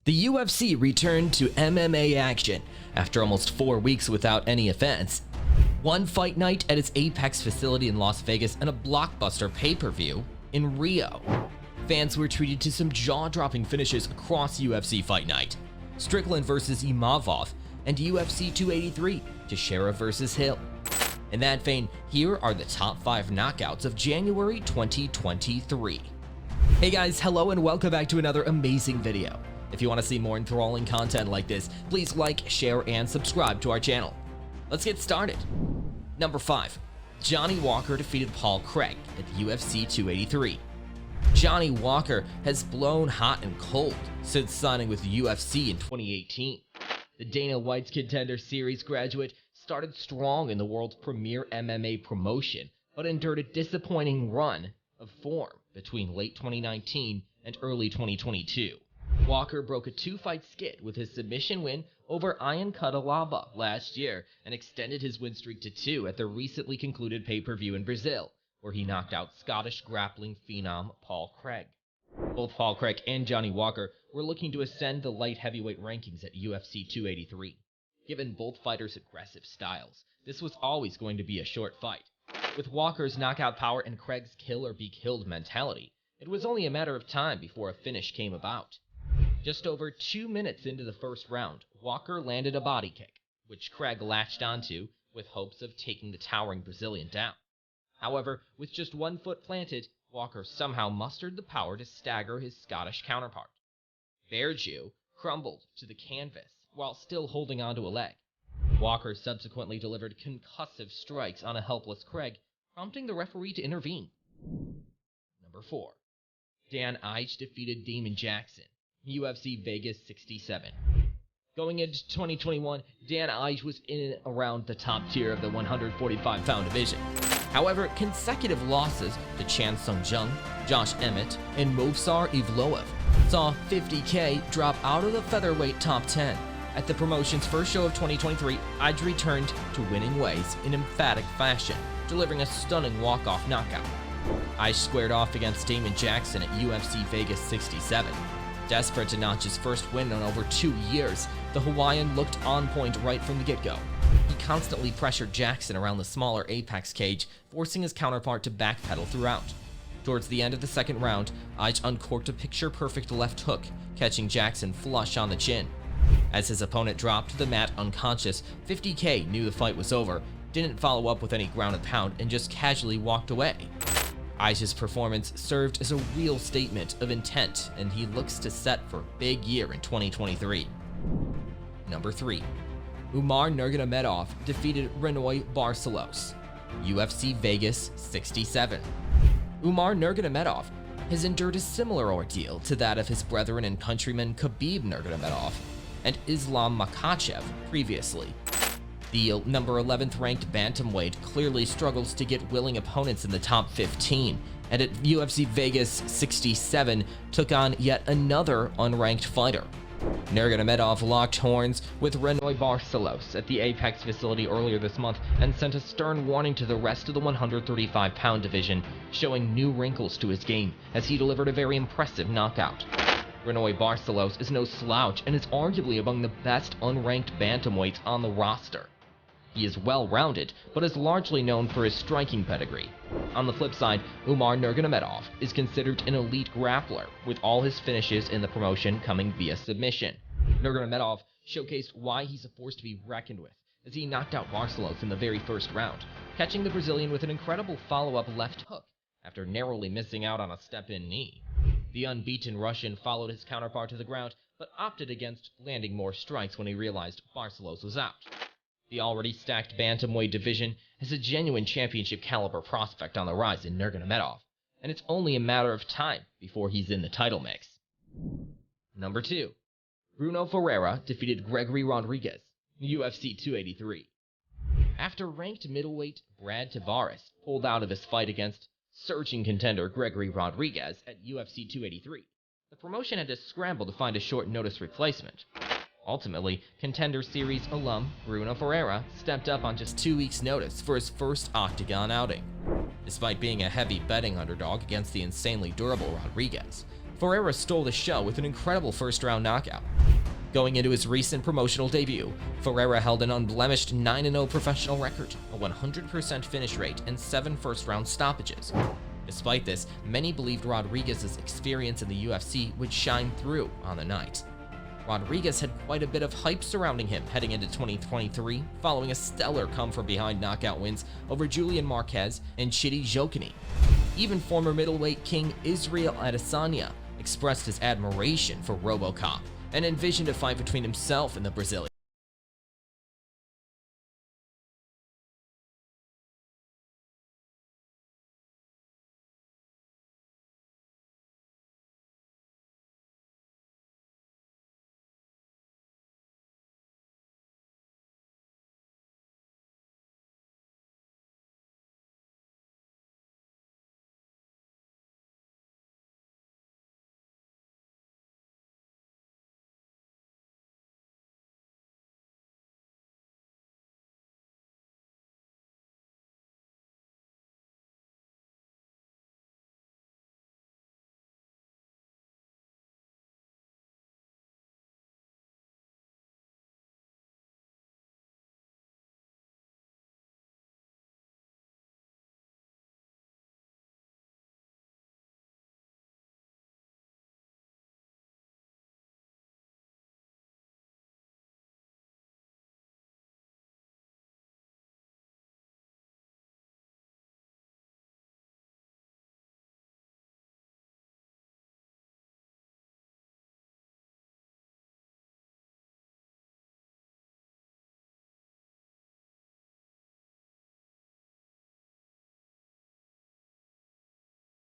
The UFC returned to MMA action after almost 4 weeks without any events. One fight night at its Apex facility in Las Vegas and a blockbuster pay-per-view in Rio. Fans were treated to some jaw-dropping finishes across UFC Fight Night. Strickland vs. Imavov and UFC 283 Teixeira vs. Hill. In that vein, here are the top 5 knockouts of January 2023. Hey guys, hello and welcome back to another amazing video. If you want to see more enthralling content like this, please like, share, and subscribe to our channel. Let's get started. Number 5. Johnny Walker defeated Paul Craig at UFC 283. Johnny Walker has blown hot and cold since signing with the UFC in 2018. The Dana White's Contender Series graduate started strong in the world's premier MMA promotion, but endured a disappointing run of form between late 2019 and early 2022. Walker broke a 2-fight skid with his submission win over Ian Cutelaba last year and extended his win streak to 2 at the recently concluded pay-per-view in Brazil, where he knocked out Scottish grappling phenom Paul Craig. Both Paul Craig and Johnny Walker were looking to ascend the light heavyweight rankings at UFC 283. Given both fighters' aggressive styles, this was always going to be a short fight. With Walker's knockout power and Craig's kill or be killed mentality, it was only a matter of time before a finish came about. Just over 2 minutes into the first round, Walker landed a body kick, which Craig latched onto with hopes of taking the towering Brazilian down. However, with just 1 foot planted, Walker somehow mustered the power to stagger his Scottish counterpart. Bear Jew crumbled to the canvas while still holding onto a leg. Walker subsequently delivered concussive strikes on a helpless Craig, prompting the referee to intervene. Number 4. Dan Ige defeated Damon Jackson, UFC Vegas 67. Going into 2021, Dan Ige was in and around the top tier of the 145-pound division. However, consecutive losses to Chan Sung Jung, Josh Emmett, and Movsar Evloev saw 50K drop out of the featherweight top 10. At the promotion's first show of 2023, Ige returned to winning ways in emphatic fashion, delivering a stunning walk-off knockout. Ige squared off against Damon Jackson at UFC Vegas 67. Desperate to notch his first win in over 2 years, the Hawaiian looked on point right from the get-go. He constantly pressured Jackson around the smaller Apex cage, forcing his counterpart to backpedal throughout. Towards the end of the second round, Ige uncorked a picture-perfect left hook, catching Jackson flush on the chin. As his opponent dropped to the mat unconscious, 50K knew the fight was over, didn't follow up with any ground and pound, and just casually walked away. Ige's performance served as a real statement of intent, and he looks to set for a big year in 2023. Number 3. Umar Nurmagomedov defeated Renoy Barcelos, UFC Vegas 67. Umar Nurmagomedov has endured a similar ordeal to that of his brethren and countryman Khabib Nurmagomedov and Islam Makhachev previously. The number 11th ranked bantamweight clearly struggles to get willing opponents in the top 15, and at UFC Vegas 67 took on yet another unranked fighter. Nurmagomedov locked horns with Renoy Barcelos at the Apex facility earlier this month and sent a stern warning to the rest of the 135-pound division, showing new wrinkles to his game as he delivered a very impressive knockout. Renoy Barcelos is no slouch and is arguably among the best unranked bantamweights on the roster. He is well-rounded, but is largely known for his striking pedigree. On the flip side, Umar Nurmagomedov is considered an elite grappler, with all his finishes in the promotion coming via submission. Nurmagomedov showcased why he's a force to be reckoned with, as he knocked out Barcelos in the very first round, catching the Brazilian with an incredible follow-up left hook after narrowly missing out on a step-in knee. The unbeaten Russian followed his counterpart to the ground, but opted against landing more strikes when he realized Barcelos was out. The already stacked bantamweight division has a genuine championship-caliber prospect on the rise in Nurmagomedov, and it's only a matter of time before he's in the title mix. Number 2. Bruno Ferreira defeated Gregory Rodriguez, UFC 283. After ranked middleweight Brad Tavares pulled out of his fight against surging contender Gregory Rodriguez at UFC 283, the promotion had to scramble to find a short-notice replacement. Ultimately, Contender Series alum Bruno Ferreira stepped up on just 2 weeks' notice for his first octagon outing. Despite being a heavy betting underdog against the insanely durable Rodriguez, Ferreira stole the show with an incredible first-round knockout, Going into his recent promotional debut, Ferreira held an unblemished 9-0 professional record, a 100% finish rate, and 7 first-round stoppages. Despite this, many believed Rodriguez's experience in the UFC would shine through on the night. Rodriguez had quite a bit of hype surrounding him heading into 2023, following a stellar come-from-behind knockout wins over Julian Marquez and Chidi Jokini. Even former middleweight king Israel Adesanya expressed his admiration for RoboCop and envisioned a fight between himself and the Brazilian.